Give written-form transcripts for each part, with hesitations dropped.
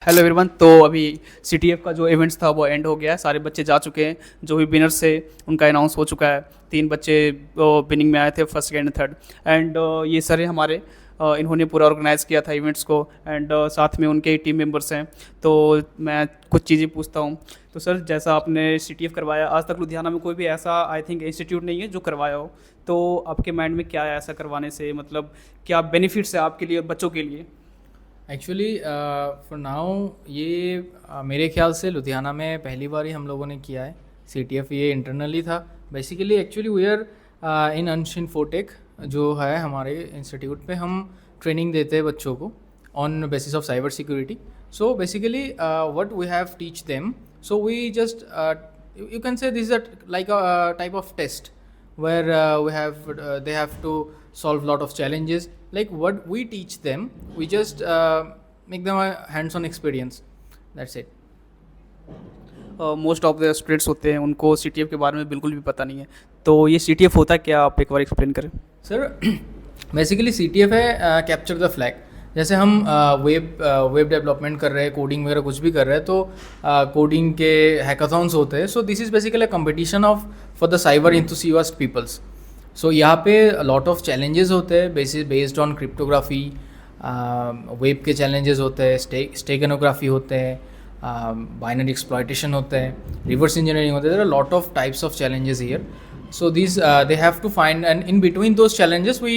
Hello everyone. तो अभी CTF का जो इवेंट्स था वो एंड हो गया है, सारे बच्चे जा चुके हैं। जो भी विनर्स थे उनका अनाउंस हो चुका है। 3 बच्चे विनिंग में आए थे, फर्स्ट सेकेंड थर्ड। एंड ये सर हैं हमारे, इन्होंने पूरा ऑर्गेनाइज़ किया था इवेंट्स को। एंड साथ में उनके टीम मेंबर्स हैं। तो मैं कुछ चीज़ें पूछता हूँ। तो सर, जैसा आपने सीटीएफ करवाया, आज तक लुधियाना में कोई भी ऐसा आई थिंक इंस्टीट्यूट नहीं है जो करवाया हो। तो आपके माइंड में क्या है ऐसा करवाने से, मतलब क्या बेनिफिट्स है आपके लिए, बच्चों के लिए? एक्चुअली फॉर नाउ ये मेरे ख्याल से लुधियाना में पहली बार ही हम लोगों ने किया है। CTF ये इंटरनली था basically. Actually we are in अनशिन फोटेक जो है हमारे इंस्टीट्यूट पे, हम ट्रेनिंग देते हैं बच्चों को on basis of cyber security. So basically what we have teach them, so we just you can say this is like a type of test where they have to solve lot of challenges. Like what we teach them, we just make them a hands-on experience. That's it. Most of the students होते हैं, उनको CTF के बारे में बिल्कुल भी पता नहीं है। तो ये सीटीएफ होता है क्या, आप एक बार एक्सप्लेन करें? सर बेसिकली CTF है कैप्चर द फ्लैग। जैसे हम वेब डेवलपमेंट कर रहे हैं, कोडिंग वगैरह कुछ भी कर रहे हैं, तो कोडिंग के हैकाथॉन्स होते हैं। So this is basically a competition of for the cyber enthusiast peoples. So यहाँ पे लॉट ऑफ चैलेंजेस होते हैं बेस्ड ऑन क्रिप्टोग्राफी। वेब के चैलेंजेस होते हैं, स्टेगनोग्राफी होते हैं, बाइनरी एक्सप्लॉयटेशन होते हैं, रिवर्स इंजीनियरिंग होते हैं। There are lot of types of challenges here. So these they have to find, and in between those challenges we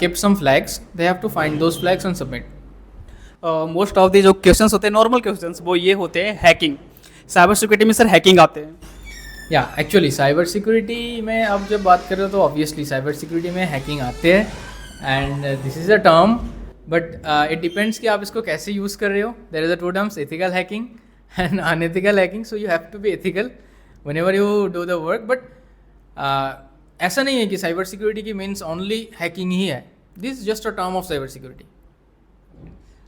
kept some flags. They have to find those flags and submit. Most of the जो questions होते हैं, normal questions, वो ये होते हैं hacking. Cyber security में sir hacking आते हैं? या एक्चुअली साइबर सिक्योरिटी में अब जब बात कर रहे हो तो ऑब्वियसली साइबर सिक्योरिटी में हैकिंग आते हैं, and this is a term, but it depends कि आप इसको कैसे यूज़ कर रहे हो। There is a two terms, ethical hacking and unethical hacking. So you have to be ethical whenever you do the work. But ऐसा नहीं है कि साइबर सिक्योरिटी की मीन्स ओनली हैकिंग ही है। This is just a term of cyber security.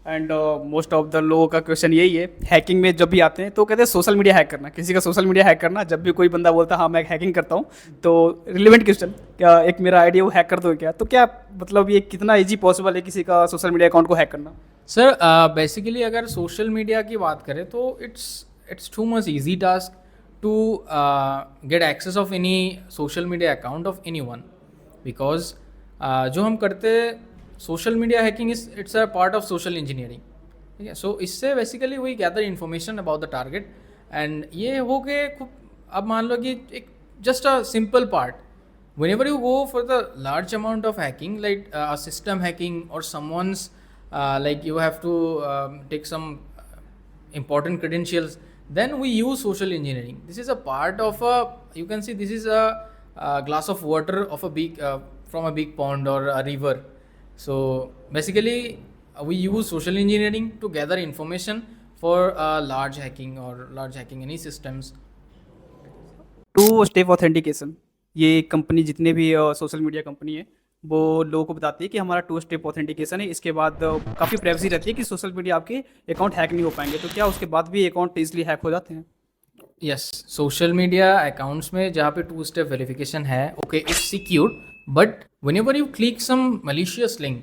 And most of the लोगों का question यही है, हैकिंग में जब भी आते हैं तो कहते हैं सोशल मीडिया हैक करना, किसी का सोशल मीडिया हैक करना। जब भी कोई बंदा बोलता है हाँ मैं हैकिंग करता हूँ, तो रिलेवेंट क्वेश्चन, क्या एक मेरा आइडिया वो हैक कर दो क्या? तो क्या मतलब ये कितना ईजी पॉसिबल है किसी का सोशल मीडिया अकाउंट को हैक करना? सर बेसिकली अगर सोशल मीडिया की बात करें तो it's too much easy task to get access of any social media account of anyone, because जो हम करते social media hacking it's a part of social engineering. ठीक है। सो इससे basically we gather information about the target, and ये हो गए खूब। अब मान लो कि एक just a simple part, whenever you go for the large amount of hacking, like a system hacking or someone's like you have to take some important credentials, then we use social engineering. This is a part of a, you can see this is a glass of water of a big from a big pond or a river. So basically we use social engineering to gather information for large hacking or large hacking any systems. Two step authentication, ये company जितने भी social media company है वो लोगों को बताती है कि हमारा टू स्टेप ऑथेंटिकेशन है। इसके बाद काफ़ी प्राइवेसी रहती है कि सोशल मीडिया आपके अकाउंट हैक नहीं हो पाएंगे। तो क्या उसके बाद भी अकाउंट इजली हैक हो जाते हैं? यस, सोशल मीडिया अकाउंट्स में जहाँ पे टू स्टेप वेरिफिकेशन है, okay, it's secure, but whenever you click some malicious link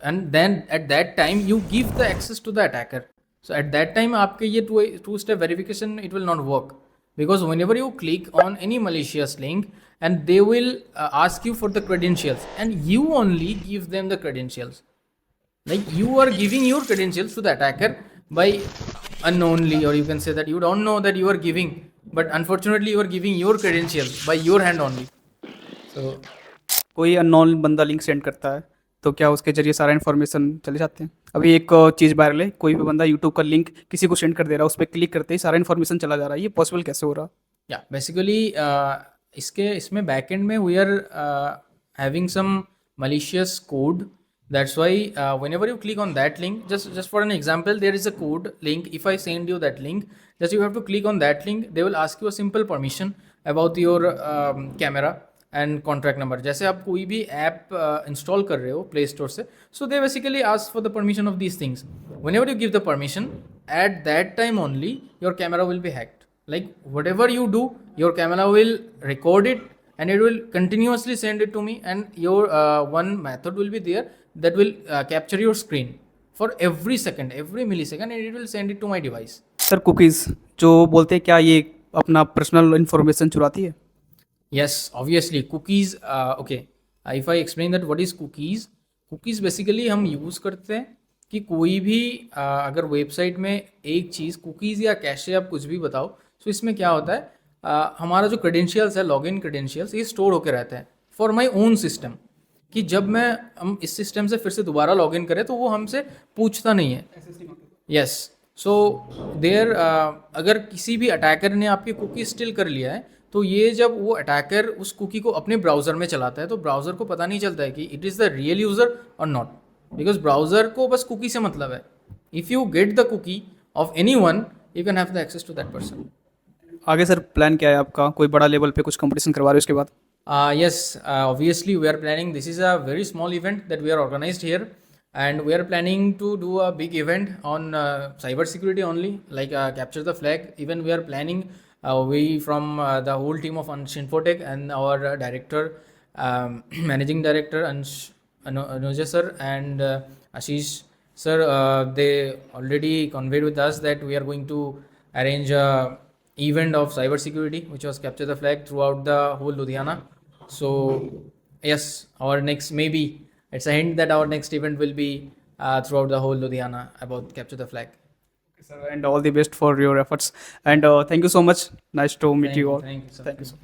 and then at that time you give the access to the attacker, so at that time आपके ये two step verification it will not work, because whenever you click on any malicious link and they will ask you for the credentials, and you only give them the credentials, like you are giving your credentials to the attacker by unknowingly, or you can say that you don't know that you are giving, but unfortunately you are giving your credentials by your hand only. So कोई unknown बंदा link send करता है तो क्या उसके जरिए सारा information चले जाते हैं? अभी एक चीज़ वायरल है, कोई भी बंदा यूट्यूब का लिंक किसी को सेंड कर दे रहा है, उस पर क्लिक करते ही सारा इन्फॉर्मेशन चला जा रहा है। ये पॉसिबल कैसे हो रहा? yeah, basically इसमें backend में we are having some malicious code. That's why whenever you click on that link, just for an example, there is a code link. If I send you that link, just you have to click on that link. They will ask you a simple permission about your camera and contract number. जैसे आप कोई भी app install कर रहे हो play store से, so they basically ask for the permission of these things. Whenever you give the permission, at that time only your camera will be hacked. Like whatever you do, your camera will record it and it will continuously send it to me, and your one method will be there that will capture your screen. for every second, every millisecond, and it will send it to my device. Sir cookies जो बोलते हैं क्या ये अपना personal information चुराती है? Yes, obviously cookies. Okay, if I explain that what is cookies basically हम use करते हैं कि कोई भी अगर वेबसाइट में एक चीज़ कुकीज़ या कैशे आप कुछ भी बताओ, तो इसमें क्या होता है, हमारा जो क्रेडेंशियल्स है, लॉगिन क्रेडेंशियल्स, ये स्टोर होकर रहते हैं फॉर माई ओन सिस्टम, कि जब हम इस सिस्टम से फिर से दोबारा लॉगिन करें तो वो हमसे पूछता नहीं है. यस, सो देयर अगर किसी भी अटैकर ने आपकी कुकी स्टिल कर लिया है, तो ये जब वो अटैकर उस कुकी को अपने ब्राउज़र में चलाता है तो ब्राउज़र को पता नहीं चलता है कि it is the real user और नॉट, बिकॉज ब्राउज़र को बस कुकी से मतलब है. If you get the cookie of any one, you can have the access to that person. आगे सर प्लान क्या है आपका? कोई बड़ा लेवल पे कुछ कंपटीशन करवा रहे हो उसके बाद? Yes, obviously we are planning. This is a very small event that we are organized here, and we are planning to do a big event on cyber security only, like capture the flag. Even we are planning. We from the whole team of Shinfotech and our director, managing director Anuja sir and Ashish sir, they already conveyed with us that we are going to arrange a event of cyber security, which was capture the flag throughout the whole Ludhiana. So yes, our next, maybe it's a hint that our next event will be throughout the whole Ludhiana about capture the flag. Sir, and all the best for your efforts. And thank you so much. Nice to meet you all. Thank you, sir. Thank you, sir.